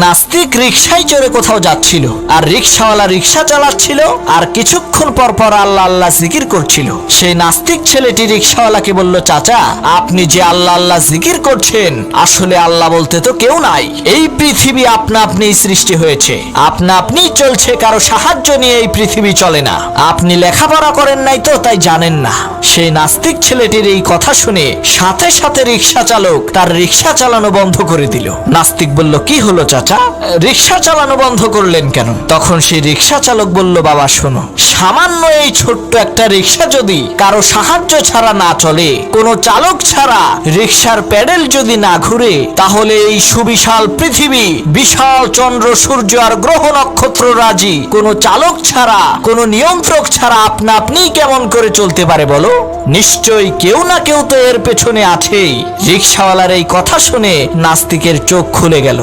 নাস্তিক রিকশায় চড়ে কোথাও যাচ্ছিল, আর রিকশাওয়ালা রিকশা চালাচ্ছিল, আর কিছুক্ষণ পর পর আল্লাহ আল্লাহ জিকির করছিল। সেই নাস্তিক ছেলেটি রিকশাওয়ালাকে বলল, চাচা, আপনি যে আল্লাহ আল্লাহ জিকির করছেন, আসলে আল্লাহ বলতে তো কেউ নাই। এই পৃথিবী আপনা আপনি সৃষ্টি হয়েছে, আপনা আপনি চলছে, কারো সাহায্য নিয়ে এই পৃথিবী চলে না। আপনি লেখাপড়া করেন নাই তো, তাই জানেন না। সেই নাস্তিক ছেলেটির এই কথা শুনে সাথে সাথে রিকশা চালক তার রিকশা চালানো বন্ধ করে দিল। নাস্তিক বলল, কি হলো চাচা, রিকশা চালানো বন্ধ করলেন কেন? তখন সেই রিকশা চালক বলল, বাবা শোনো, সামান্য এই ছোট্ট একটা রিকশা যদি কারো সাহায্য ছাড়া না চলে, কোনো চালক ছাড়া রিকশার প্যাডেল যদি না ঘুরে, তাহলে এই সুবিশাল পৃথিবী, বিশাল চন্দ্র সূর্য আর গ্রহ নক্ষত্র রাজি কোনো চালক ছাড়া, কোনো নিয়ন্ত্রক ছাড়া আপনা আপনি কেমন করে চলতে পারে বলো? নিশ্চয়ই কেউ না কেউ তো এর পেছনে আছেই। রিকশাওয়ালার এই কথা শুনে নাস্তিকের চোখ খুলে গেল।